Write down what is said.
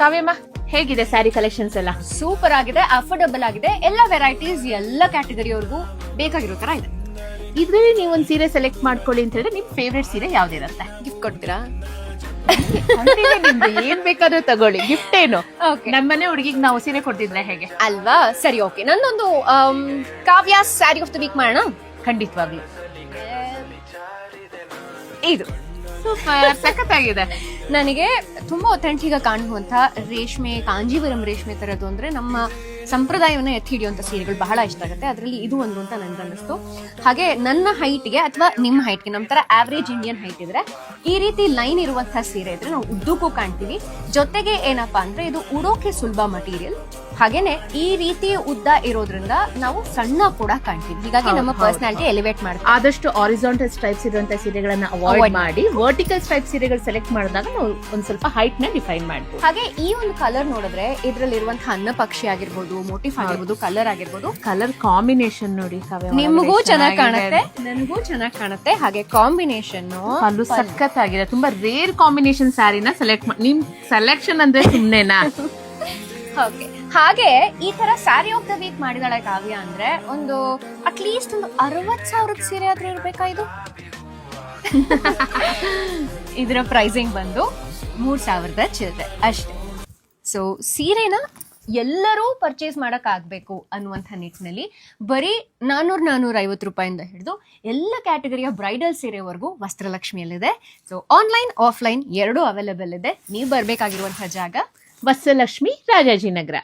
ಕಾವ್ಯಮ್ಮ, ಹೇಗಿದೆ ಸ್ಯಾರಿ ಕಲೆಕ್ಷನ್ಸ್ ಎಲ್ಲ? ಸೂಪರ್ ಆಗಿದೆ, ಅಫೋರ್ಡಬಲ್ ಆಗಿದೆ, ಎಲ್ಲ ವೆರೈಟೀಸ್ ಎಲ್ಲ ಕ್ಯಾಟಗರಿವರೆಗೂ ಬೇಕಾಗಿರೋ ತರ ಇದೆ. ಇದ್ರಲ್ಲಿ ನೀವು ಒಂದ್ ಸೀರೆ ಸೆಲೆಕ್ಟ್ ಮಾಡ್ಕೊಳ್ಳಿ ಅಂತ ಹೇಳಿದ್ರೆ ನಿಮ್ ಫೇವ್ರೆಟ್ ಸೀರೆ ಯಾವ್ದಿರುತ್ತೆ? ಗಿಫ್ಟ್ ಕೊಡ್ತೀರಾ? ನಿಮ್ಗೆ ಏನ್ ಬೇಕಾದ್ರೂ ತಗೊಳ್ಳಿ, ಗಿಫ್ಟ್ ಏನು? Okay. ನಮ್ಮನೆ ಹುಡುಗಿಗೆ ನಾವು ಸೀರೆ ಕೊಡ್ತಿದ್ರೆ ಹೇಗೆ? ಅಲ್ವಾ? ಸರಿ, ಓಕೆ. ನಂದೊಂದು ಕಾವ್ಯ ಸ್ಯಾರಿ ಆಫ್ ದ ವೀಕ್ ಮಾಡೋಣ. ಖಂಡಿತವಾಗ್ಲು ಇದು ಸೂಪರ್, ಸಖತ್ತಾಗಿದೆ. ನನಗೆ ತುಂಬಾ ಅಥೆಂಟಿಕ್ ಕಾಣುವಂತ ರೇಷ್ಮೆ, ಕಾಂಜೀವರಂ ರೇಷ್ಮೆ ತರದ್ದು ಅಂದ್ರೆ ನಮ್ಮ ಸಂಪ್ರದಾಯವನ್ನ ಎತ್ತಿ ಹಿಡಿಯುವಂತ ಸೀರೆಗಳು ಬಹಳ ಇಷ್ಟ ಆಗುತ್ತೆ. ಅದರಲ್ಲಿ ಇದು ಒಂದು ಅಂತ ನನ್ಗೆ ಅನ್ನಿಸ್ತು. ಹಾಗೆ ನನ್ನ ಹೈಟ್ಗೆ ಅಥವಾ ನಿಮ್ಮ ಹೈಟ್ಗೆ, ನಮ್ಮ ತರ ಆವರೇಜ್ ಇಂಡಿಯನ್ ಹೈಟ್ ಇದ್ರೆ ಈ ರೀತಿ ಲೈನ್ ಇರುವಂತಹ ಸೀರೆ ಇದ್ರೆ ನಾವು ಉದ್ದಕ್ಕೂ ಕಾಣ್ತೀವಿ. ಜೊತೆಗೆ ಏನಪ್ಪಾ ಅಂದ್ರೆ ಇದು ಉಡೋಕೆ ಸುಲಭ ಮಟೀರಿಯಲ್. ಹಾಗೇನೆ ಈ ರೀತಿ ಉದ್ದ ಇರೋದ್ರಿಂದ ನಾವು ಸಣ್ಣ ಕೂಡ ಕಾಣ್ತೀವಿ. ಹೀಗಾಗಿ ನಮ್ಮ ಪರ್ಸನಾಲಿಟಿ ಎಲಿವೇಟ್ ಮಾಡ್ತೀವಿ. ಆದಷ್ಟು ಆರಿಜಾಂಟಲ್ ಸ್ಟ್ರೈಪ್ಸ್ ಇರುವಂತಹ ಸೀರೆಗಳನ್ನ ಅವಾಯ್ಡ್ ಮಾಡಿ ವರ್ಟಿಕಲ್ ಸ್ಟ್ರೈಪ್ ಸೀರೆಗಳು ಸೆಲೆಕ್ಟ್ ಮಾಡಿದಾಗ ನಾವು ಒಂದ್ ಸ್ವಲ್ಪ ಹೈಟ್ ನ ಡಿಫೈನ್ ಮಾಡ್ತೀವಿ. ಹಾಗೆ ಈ ಒಂದು ಕಲರ್ ನೋಡಿದ್ರೆ ಇದ್ರಲ್ಲಿರುವಂತಹ ಅನ್ನ ಪಕ್ಷಿ ಆಗಿರ್ಬೋದು, ಮೋಟಿಫ್ ಆಗಿರ್ಬೋದು, ಕಲರ್ ಆಗಿರ್ಬೋದು, ಕಲರ್ ಕಾಂಬಿನೇಷನ್ ನೋಡಿ ಕಾವ್ಯ, ನಿಮಗೂ ಚೆನ್ನಾಗಿ ಕಾಣುತ್ತೆ, ನನಗೂ ಚೆನ್ನಾಗಿ ಕಾಣುತ್ತೆ. ಹಾಗೆ ಕಾಂಬಿನೇಷನ್ ಅಲ್ಲೂ ಸಖತ್ತಾಗಿದೆ. ತುಂಬಾ ರೇರ್ ಕಾಂಬಿನೇಷನ್ ಸ್ಯಾರಿನ ಸೆಲೆಕ್ಟ್ ನಿಮ್ ಸೆಲೆಕ್ಷನ್ ಅಂದ್ರೆ ಸುಮ್ನೆನಾ? ಓಕೆ. ಹಾಗೆ ಈ ತರ ಸ್ಯಾರಿ ಆಫ್ ದ ವೀಕ್ ಮಾಡಿದಾಳೆ ಕಾವ್ಯ ಅಂದ್ರೆ ಒಂದು ಅಟ್ಲೀಸ್ಟ್ ಒಂದು 60,000 ಸೀರೆ ಆದ್ರೂ ಇರ್ಬೇಕಾ ಇದು? ಇದರ ಪ್ರೈಸಿಂಗ್ ಬಂದು 3,000 ಚಿಲ್ಲರೆ ಅಷ್ಟೇ. ಸೊ ಸೀರೆನ ಎಲ್ಲರೂ ಪರ್ಚೇಸ್ ಮಾಡಕ್ ಆಗ್ಬೇಕು ಅನ್ನುವಂಥ ನಿಟ್ಟಿನಲ್ಲಿ ಬರೀ 450 ರೂಪಾಯಿಂದ ಹಿಡಿದು ಎಲ್ಲ ಕ್ಯಾಟಗರಿಯ ಬ್ರೈಡಲ್ ಸೀರೆವರೆಗೂ ವಸ್ತ್ರಲಕ್ಷ್ಮಿಯಲ್ಲಿದೆ. ಸೊ ಆನ್ಲೈನ್ ಆಫ್ಲೈನ್ ಎರಡೂ ಅವೈಲೇಬಲ್ ಇದೆ. ನೀವು ಬರ್ಬೇಕಾಗಿರುವಂತಹ ಜಾಗ ವಸ್ತ್ರಲಕ್ಷ್ಮಿ, ರಾಜಾಜಿನಗರ.